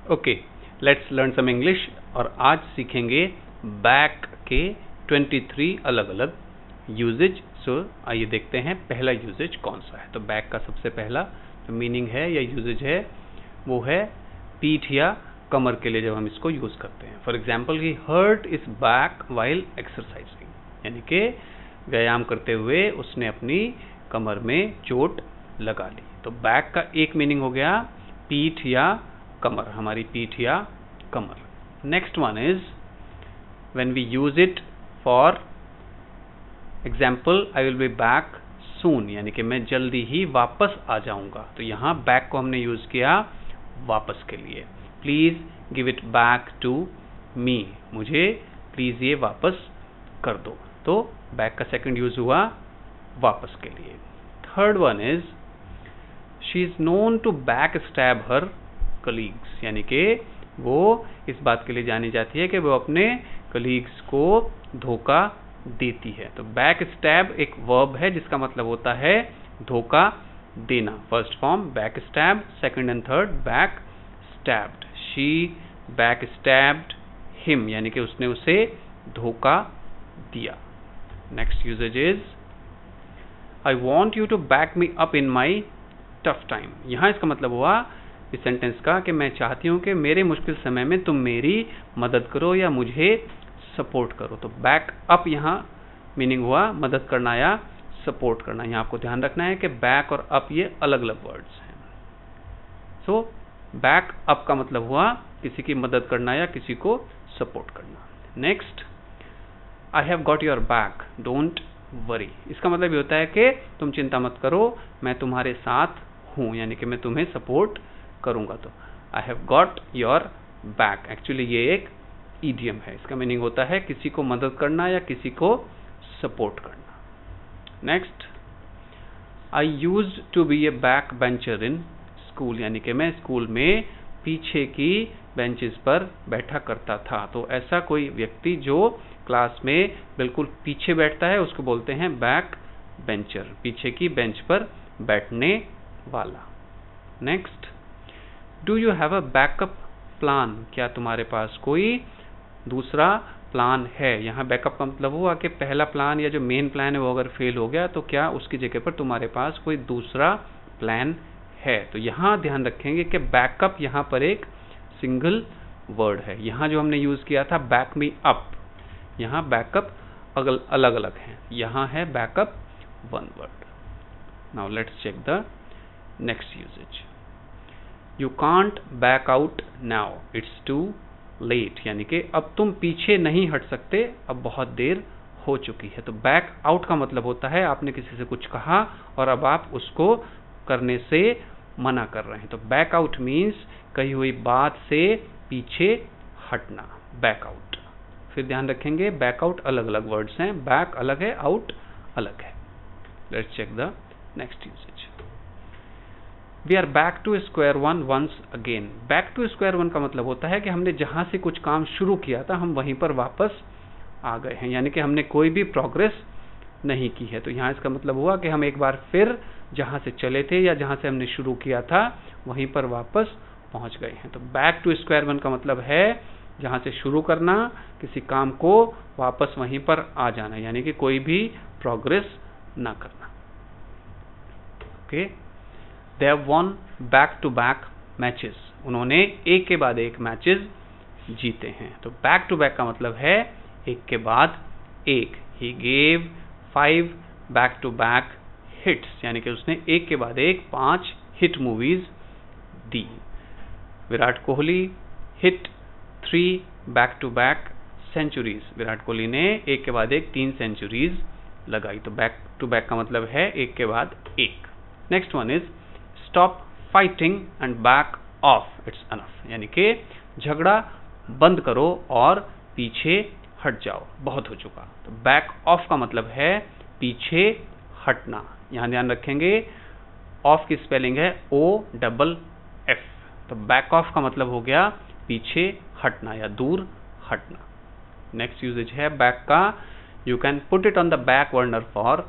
Okay, let's learn some English. और आज सीखेंगे बैक के 23 अलग अलग यूजेज। सो आइए देखते हैं पहला यूजेज कौन सा है। तो बैक का सबसे पहला जो मीनिंग है या यूजेज है वो है पीठ या कमर के लिए जब हम इसको यूज करते हैं। For example, he hurt is back while exercising, यानी कि व्यायाम करते हुए उसने अपनी कमर में चोट लगा ली। तो बैक का एक मीनिंग हो गया पीठ या कमर, हमारी पीठ या कमर। Next one is when we use it for example, I will be back soon, यानी कि मैं जल्दी ही वापस आ जाऊंगा। तो यहाँ बैक को हमने यूज किया वापस के लिए। Please give it back to me, मुझे प्लीज ये वापस कर दो। तो बैक का सेकंड यूज हुआ वापस के लिए। Third one is she is known to back stab her colleagues, यानी कि वो इस बात के लिए जानी जाती है कि वो अपने कलीग्स को धोखा देती है। तो बैक स्टैब एक वर्ब है जिसका मतलब होता है धोखा देना। First form back stab, second and third back stabbed. She back stabbed him, यानी कि उसने उसे धोखा दिया। Next usages is I want you to back me up in my tough time. यहाँ इसका मतलब हुआ इस सेंटेंस का कि मैं चाहती हूँ कि मेरे मुश्किल समय में तुम मेरी मदद करो या मुझे सपोर्ट करो। तो बैक अप यहाँ मीनिंग हुआ मदद करना या सपोर्ट करना। यहाँ आपको ध्यान रखना है कि बैक और अप ये अलग अलग वर्ड्स हैं। सो बैक अप का मतलब हुआ किसी की मदद करना या किसी को सपोर्ट करना। Next, I have got your back don't worry. इसका मतलब ये होता है कि तुम चिंता मत करो, मैं तुम्हारे साथ हूं, यानी कि मैं तुम्हें सपोर्ट करूंगा। तो I have got your back, actually ये एक ईडियम है। इसका मीनिंग होता है किसी को मदद करना या किसी को सपोर्ट करना। Next, I used to be a back bencher in school, यानी कि मैं स्कूल में पीछे की बेंचेस पर बैठा करता था। तो ऐसा कोई व्यक्ति जो क्लास में बिल्कुल पीछे बैठता है उसको बोलते हैं बैक बेंचर, पीछे की बेंच पर बैठने वाला। Next, do you have a backup plan, क्या तुम्हारे पास कोई दूसरा प्लान है। यहाँ बैकअप का मतलब हुआ कि पहला प्लान या जो मेन प्लान है वो अगर फेल हो गया तो क्या उसकी जगह पर तुम्हारे पास कोई दूसरा प्लान है। तो यहाँ ध्यान रखेंगे कि बैकअप यहाँ पर एक सिंगल वर्ड है। यहाँ जो हमने यूज किया था बैक मी अप, यहाँ बैकअप अलग अलग हैं। यहाँ है backup one word. Now let's check the next usages. You can't back out now, it's too late, यानी कि अब तुम पीछे नहीं हट सकते, अब बहुत देर हो चुकी है। तो बैक आउट का मतलब होता है आपने किसी से कुछ कहा और अब आप उसको करने से मना कर रहे हैं। तो बैक आउट मीन्स कही हुई बात से पीछे हटना, बैक आउट। फिर ध्यान रखेंगे बैकआउट अलग अलग वर्ड्स हैं, बैक अलग है, आउट अलग है। Let's check the next usages. We are back to square one once again. Back to square one का मतलब होता है कि हमने जहां से कुछ काम शुरू किया था हम वहीं पर वापस आ गए हैं, यानी कि हमने कोई भी प्रोग्रेस नहीं की है। तो यहाँ इसका मतलब हुआ कि हम एक बार फिर जहां से चले थे या जहां से हमने शुरू किया था वहीं पर वापस पहुंच गए हैं। तो बैक टू स्क्वायर वन का मतलब है जहां से शुरू करना, किसी काम को वापस वहीं पर आ जाना, यानी कि कोई भी प्रोग्रेस ना करना। Okay, they have won back to back matches, उन्होंने एक के बाद एक मैचेस जीते हैं। तो बैक टू बैक का मतलब है एक के बाद एक। He gave 5 back to back hits, यानी कि उसने एक के बाद एक 5 हिट मूवीज दी। Virat Kohli hit 3 back to back centuries, Virat Kohli ने एक के बाद एक 3 सेंचुरीज लगाई। तो बैक टू बैक का मतलब है एक के बाद एक। Next one is stop fighting and back of, it's enough, यानी कि झगड़ा बंद करो और पीछे हट जाओ, बहुत हो चुका। तो बैक ऑफ का मतलब है पीछे हटना। यहां ध्यान रखेंगे ऑफ की स्पेलिंग है OFF। तो बैक ऑफ का मतलब हो गया पीछे हटना या दूर हटना। नेक्स्ट यूजेज है बैक का, you can put it on the back burner for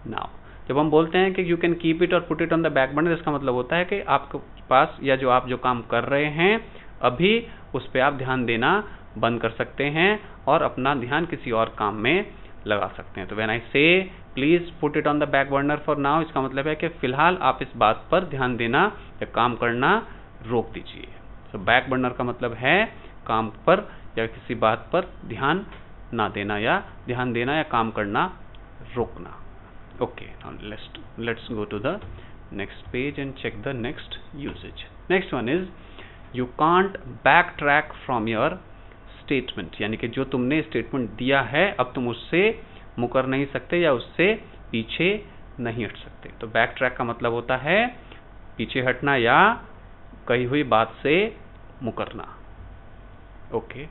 now. जब हम बोलते हैं कि यू कैन कीप इट और put it on the back burner, इसका मतलब होता है कि आपके पास या जो आप जो काम कर रहे हैं अभी उस पर आप ध्यान देना बंद कर सकते हैं और अपना ध्यान किसी और काम में लगा सकते हैं। तो व्हेन आई से please put it on the back burner for now, इसका मतलब है कि फिलहाल आप इस बात पर ध्यान देना या काम करना रोक दीजिए। तो बैक बर्नर का मतलब है काम पर या किसी बात पर ध्यान ना देना या ध्यान देना या काम करना रोकना। Okay, now let's go to the next page and check the next usage. Next one is you can't backtrack from your statement, यानी कि जो तुमने स्टेटमेंट दिया है अब तुम उससे मुकर नहीं सकते या उससे पीछे नहीं हट सकते। तो बैक ट्रैक का मतलब होता है पीछे हटना या कही हुई बात से मुकरना। Okay,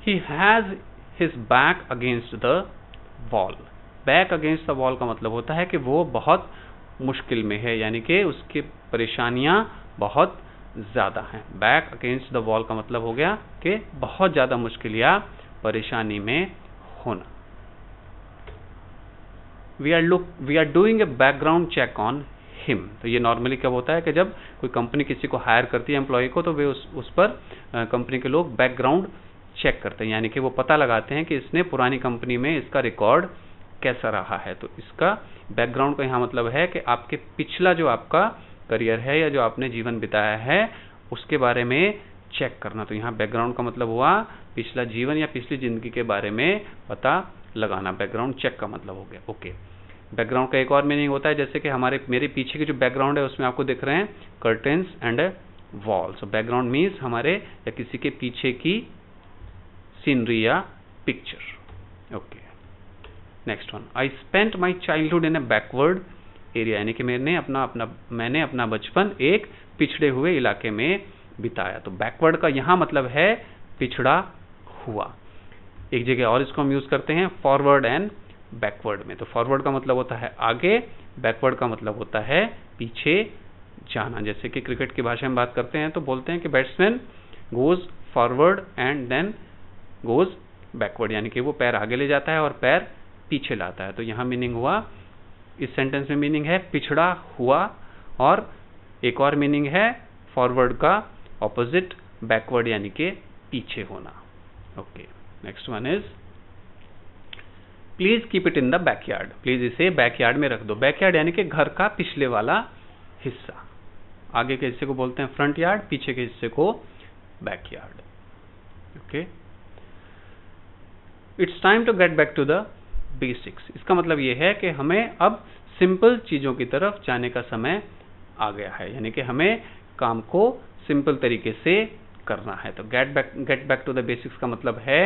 he has his back against the wall. Back against the wall का मतलब होता है कि वो बहुत मुश्किल में है, यानी कि उसकी परेशानियां बहुत ज़्यादा हैं। बैक अगेंस्ट द वॉल का मतलब हो गया कि बहुत ज़्यादा मुश्किल या परेशानी में होना। We are doing a background check on him. तो ये नॉर्मली कब होता है कि जब कोई कंपनी किसी को हायर करती है एम्प्लॉय को, तो वे उस पर कंपनी के लोग बैकग्राउंड चेक करते हैं, यानी कि वो पता लगाते हैं कि इसने पुरानी कंपनी में इसका रिकॉर्ड कैसा रहा है। तो इसका बैकग्राउंड का यहाँ मतलब है कि आपके पिछला जो आपका करियर है या जो आपने जीवन बिताया है उसके बारे में चेक करना। तो यहाँ बैकग्राउंड का मतलब हुआ पिछला जीवन या पिछली जिंदगी के बारे में पता लगाना। बैकग्राउंड चेक का मतलब हो गया। ओके, बैकग्राउंड का एक और मीनिंग होता है, जैसे कि मेरे पीछे के जो बैकग्राउंड है उसमें आपको दिख रहे हैं curtains and walls. Background means हमारे या किसी के पीछे की सीनरी या picture. Okay, next one, I spent my childhood in A backward area, यानी कि मैंने अपना बचपन एक पिछड़े हुए इलाके में बिताया। तो बैकवर्ड का यहाँ मतलब है पिछड़ा हुआ। एक जगह और इसको हम यूज करते हैं फॉरवर्ड एंड बैकवर्ड में। तो फॉरवर्ड का मतलब होता है आगे, बैकवर्ड का मतलब होता है पीछे जाना। जैसे कि क्रिकेट की भाषा में बात करते हैं तो बोलते हैं कि batsman goes forward and then goes backward, यानी कि वो पैर आगे ले जाता है और पैर पीछे लाता है। तो यहाँ मीनिंग हुआ, इस सेंटेंस में मीनिंग है पिछड़ा हुआ, और एक और मीनिंग है फॉरवर्ड का ऑपोजिट बैकवर्ड यानी कि पीछे होना। Okay, next one is please keep it in the backyard. Please इसे बैकयार्ड में रख दो। बैकयार्ड यानी कि घर का पिछले वाला हिस्सा। आगे के हिस्से को बोलते हैं फ्रंट यार्ड, पीछे के हिस्से को backyard. Okay, it's time to get back to the basics. इसका मतलब यह है कि हमें अब सिंपल चीजों की तरफ जाने का समय आ गया है, यानी कि हमें काम को सिंपल तरीके से करना है। तो get back to the basics का मतलब है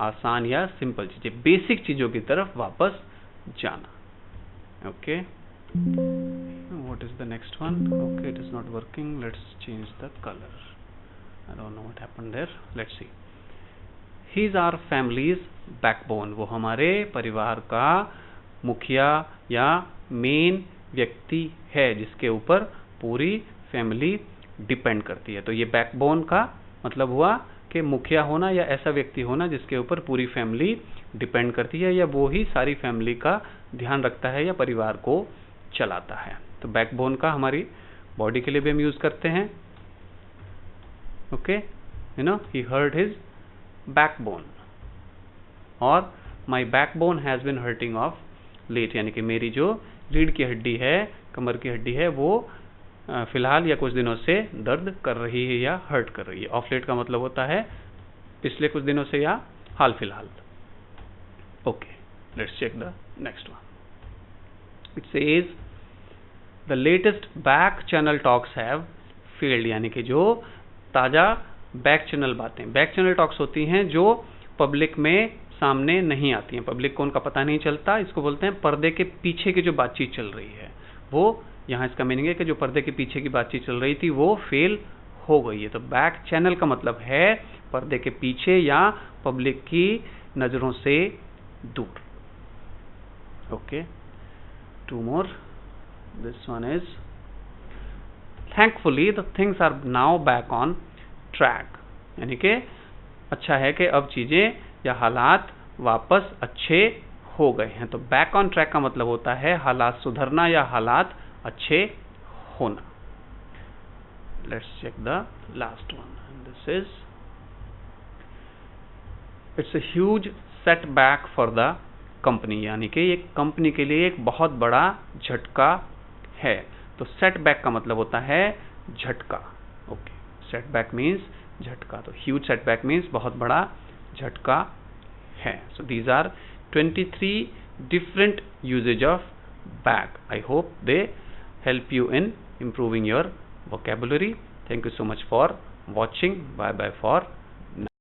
आसान या सिंपल चीजें, बेसिक चीजों की तरफ वापस जाना। Okay, what is the next one? Okay, it is not working, let's change the colour. I don't know what happened there, let's see. He is our family's backbone. वो हमारे परिवार का मुखिया या मेन व्यक्ति है जिसके ऊपर पूरी फैमिली डिपेंड करती है। तो ये बैकबोन का मतलब हुआ कि मुखिया होना या ऐसा व्यक्ति होना जिसके ऊपर पूरी फैमिली डिपेंड करती है, या वो ही सारी फैमिली का ध्यान रखता है या परिवार को चलाता है। तो बैकबोन का हमारी बॉडी के लिए भी हम यूज करते हैं। Okay, you know, he hurt his backbone, और my backbone has been hurting of late, यानी कि मेरी जो रीढ़ की हड्डी है, कमर की हड्डी है, वो फिलहाल या कुछ दिनों से दर्द कर रही है या हर्ट कर रही है। ऑफ लेट का मतलब होता है पिछले कुछ दिनों से या हाल फिलहाल। Okay, let's check the next one. It says the latest back channel talks have failed, यानी कि जो ताजा बैक चैनल बातें, बैक चैनल टॉक्स होती हैं जो पब्लिक में सामने नहीं आती हैं, पब्लिक को उनका पता नहीं चलता। इसको बोलते हैं पर्दे के पीछे की जो बातचीत चल रही है, वो यहाँ इसका मीनिंग है कि जो पर्दे के पीछे की बातचीत चल रही थी वो फेल हो गई है। तो बैक चैनल का मतलब है पर्दे के पीछे या पब्लिक की नजरों से दूर। Okay, two more, this one is thankfully the things are now back on track, यानी कि अच्छा है कि अब चीजें या हालात वापस अच्छे हो गए हैं। तो बैक ऑन ट्रैक का मतलब होता है हालात सुधरना या हालात अच्छे होना। let's check the last one. And this is, it's a huge setback for the company, यानी कि एक कंपनी के लिए एक बहुत बड़ा झटका है. तो सेटबैक का मतलब होता है झटका. ओके, सेटबैक मीन्स झटका. तो ह्यूज सेटबैक मीन्स बहुत बड़ा झटका है. So these are 23 different usage of back. I hope they help you in improving your vocabulary. Thank you so much for watching. Bye bye for